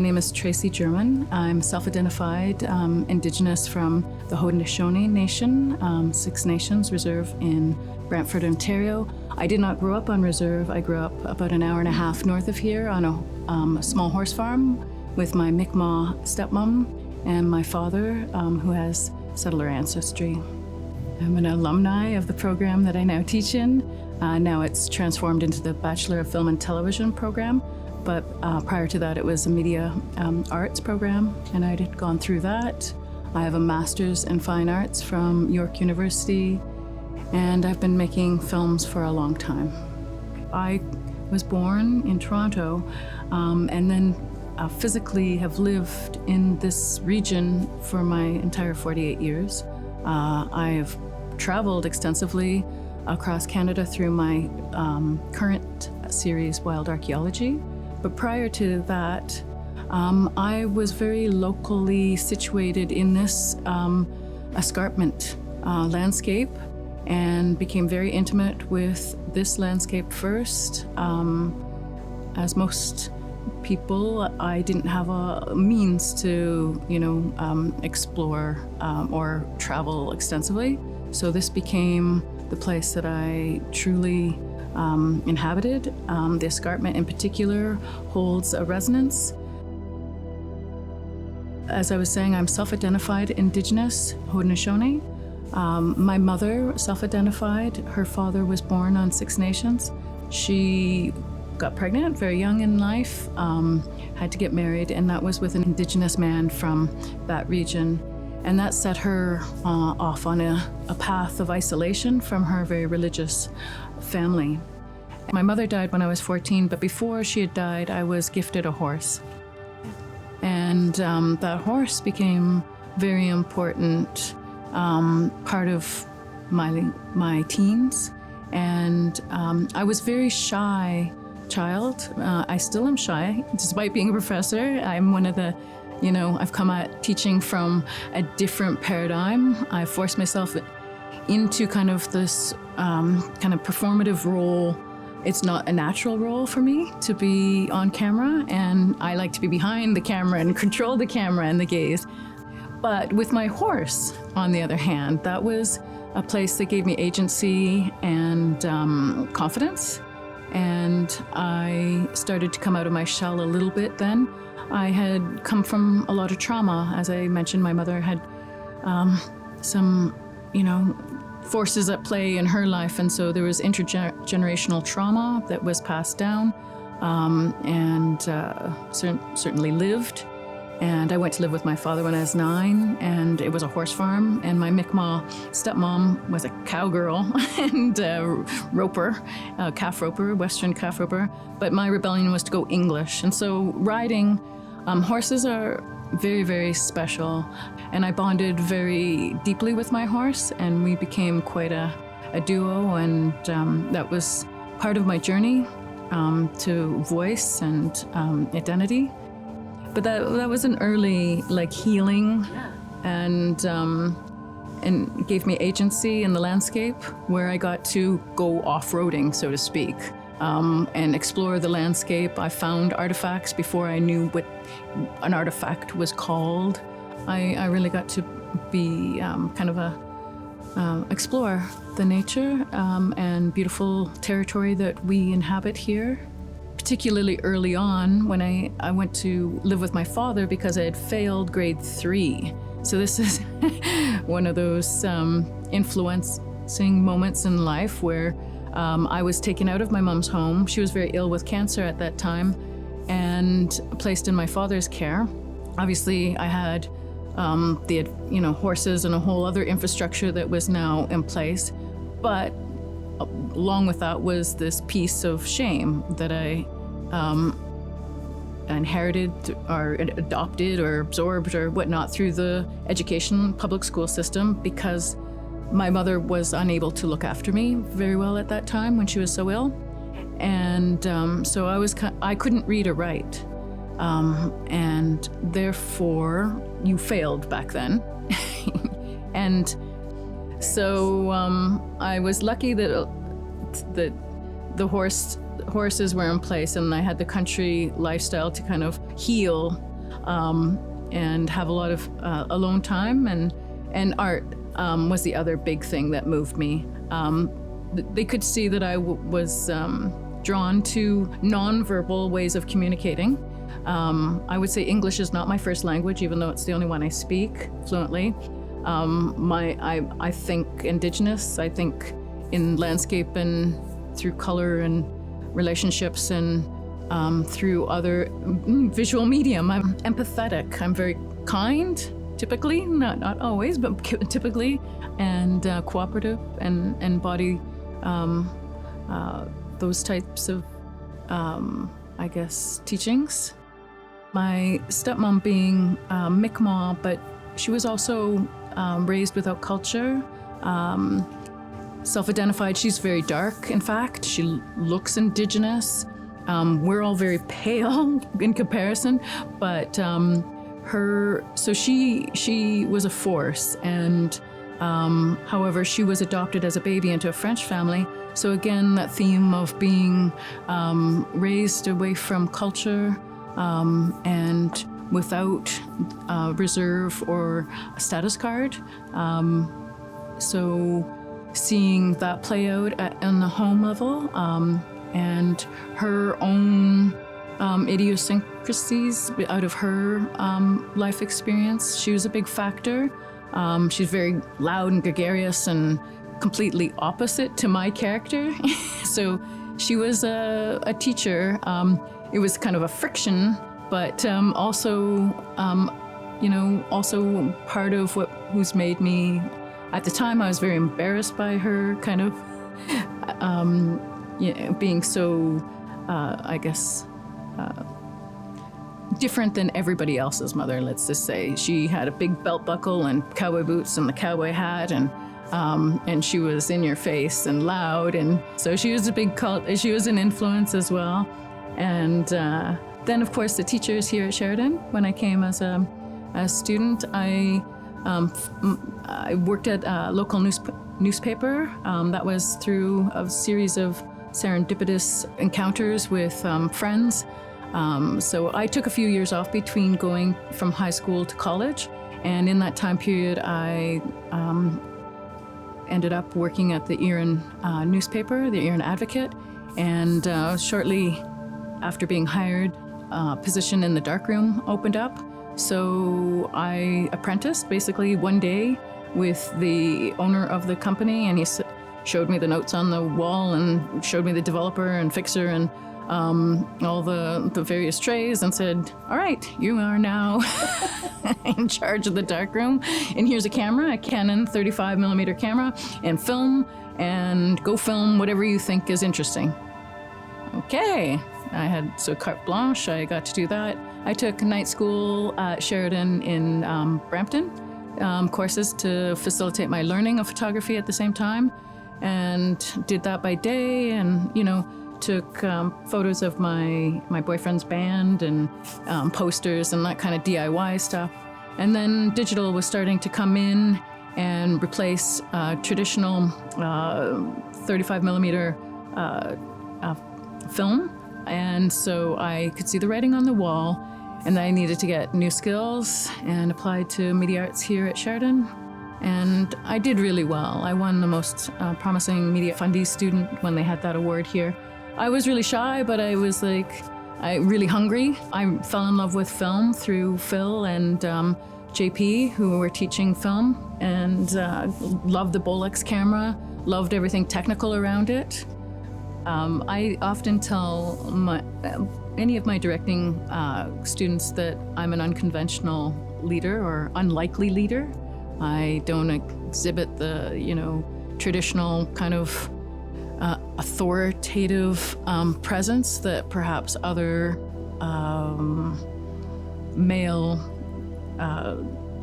My name is Tracy German. I'm self-identified Indigenous from the Haudenosaunee Nation, Six Nations Reserve in Brantford, Ontario. I did not grow up on reserve. I grew up about an hour and a half north of here on a small horse farm with my Mi'kmaq stepmom and my father, who has settler ancestry. I'm an alumni of the program that I now teach in. Now it's transformed into the Bachelor of Film and Television program. But prior to that, it was a media arts program, and I had gone through that. I have a master's in fine arts from York University, and I've been making films for a long time. I was born in Toronto, and then physically have lived in this region for my entire 48 years. I have traveled extensively across Canada through my current series, Wild Archaeology. But prior to that, I was very locally situated in this escarpment landscape and became very intimate with this landscape first. As most people, I didn't have a means to, explore or travel extensively. So this became the place that I truly inhabited. The escarpment in particular holds a resonance. As I was saying, I'm self-identified Indigenous Haudenosaunee. My mother self-identified. Her father was born on Six Nations. She got pregnant very young in life, had to get married, and that was with an Indigenous man from that region. And that set her off on a path of isolation from her very religious family. My mother died when I was 14, but before she had died, I was gifted a horse. And that horse became very important part of my teens. And I was very shy child. I still am shy, despite being a professor. I'm one of the I've come at teaching from a different paradigm. I forced myself into kind of this kind of performative role. It's not a natural role for me to be on camera, and I like to be behind the camera and control the camera and the gaze. But with my horse, on the other hand, that was a place that gave me agency and confidence. And I started to come out of my shell a little bit then. I had come from a lot of trauma. As I mentioned, my mother had some, forces at play in her life. And so there was intergenerational trauma that was passed down and certainly lived. And I went to live with my father when I was 9, and it was a horse farm. And my Mi'kmaq stepmom was a cowgirl and roper, calf roper, Western calf roper. But my rebellion was to go English. And so riding horses are very, very special. And I bonded very deeply with my horse, and we became quite a duo. And that was part of my journey to voice and identity. But that was an early healing, and gave me agency in the landscape where I got to go off-roading, so to speak, and explore the landscape. I found artifacts before I knew what an artifact was called. I really got to be explore the nature and beautiful territory that we inhabit here. Particularly early on when I went to live with my father because I had failed grade 3. So this is one of those influencing moments in life where I was taken out of my mom's home. She was very ill with cancer at that time and placed in my father's care. Obviously, I had the horses and a whole other infrastructure that was now in place, but along with that was this piece of shame that I inherited or adopted or absorbed or whatnot through the education public school system, because my mother was unable to look after me very well at that time when she was so ill. And so I couldn't read or write. And therefore, you failed back then. And so I was lucky that the horses were in place, and I had the country lifestyle to kind of heal and have a lot of alone time. And art was the other big thing that moved me. They could see that I was drawn to nonverbal ways of communicating. I would say English is not my first language, even though it's the only one I speak fluently. I think Indigenous. I think in landscape and through color and relationships and through other visual medium. I'm empathetic. I'm very kind, typically, not always, but typically, and cooperative and embody those types of, I guess, teachings. My stepmom being Mi'kmaq, but she was also raised without culture, self-identified. She's very dark, in fact. She looks Indigenous. We're all very pale in comparison, but she was a force, and however, she was adopted as a baby into a French family. So again, that theme of being raised away from culture and without reserve or a status card. So seeing that play out on the home level, and her own idiosyncrasies out of her life experience. She was a big factor. She's very loud and gregarious and completely opposite to my character. So she was a teacher. It was kind of a friction, but also part of who's made me. At the time, I was very embarrassed by her kind of being so, different than everybody else's mother, let's just say. She had a big belt buckle and cowboy boots and the cowboy hat, and she was in your face and loud, and so she was she was an influence as well. And then, of course, the teachers here at Sheridan. When I came as a student, I worked at a local newspaper. That was through a series of serendipitous encounters with friends. So I took a few years off between going from high school to college, and in that time period, I ended up working at the Erin newspaper, the Erin Advocate, and shortly after being hired, a position in the darkroom opened up. So I apprenticed basically one day with the owner of the company, and he showed me the notes on the wall and showed me the developer and fixer and all the various trays, and said, all right, you are now in charge of the darkroom, and here's a camera, a Canon 35mm camera, and film, and go film whatever you think is interesting. Okay, I had carte blanche. I got to do that. I took night school at Sheridan in Brampton, courses to facilitate my learning of photography at the same time, and did that by day, and took photos of my boyfriend's band and posters and that kind of DIY stuff. And then digital was starting to come in and replace traditional 35mm film. And so I could see the writing on the wall, and I needed to get new skills, and applied to media arts here at Sheridan. And I did really well. I won the most promising media fundee student when they had that award here. I was really shy, but I was really hungry. I fell in love with film through Phil and JP, who were teaching film, and loved the Bolex camera, loved everything technical around it. I often tell any of my directing students that I'm an unconventional leader or unlikely leader. I don't exhibit the, traditional kind of authoritative presence that perhaps other male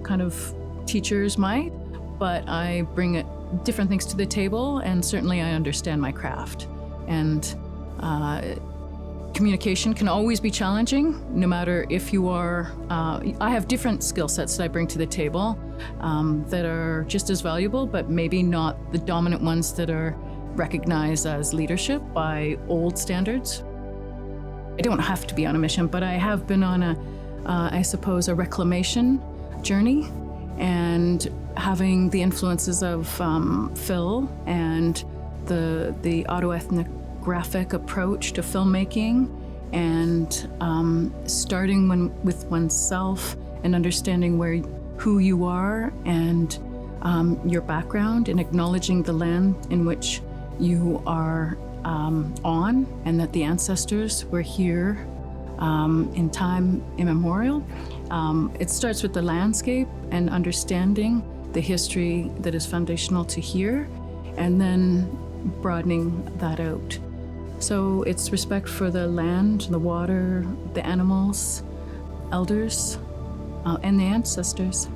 kind of teachers might, but I bring different things to the table, and certainly I understand my craft. And communication can always be challenging, no matter if you are, I have different skill sets that I bring to the table that are just as valuable, but maybe not the dominant ones that are recognized as leadership by old standards. I don't have to be on a mission, but I have been on I suppose, a reclamation journey, and having the influences of Phil and the autoethnographic approach to filmmaking, and starting with oneself and understanding who you are and your background, and acknowledging the land in which you are on, and that the ancestors were here in time immemorial. It starts with the landscape and understanding the history that is foundational to here, and then broadening that out. So it's respect for the land, the water, the animals, elders, and the ancestors.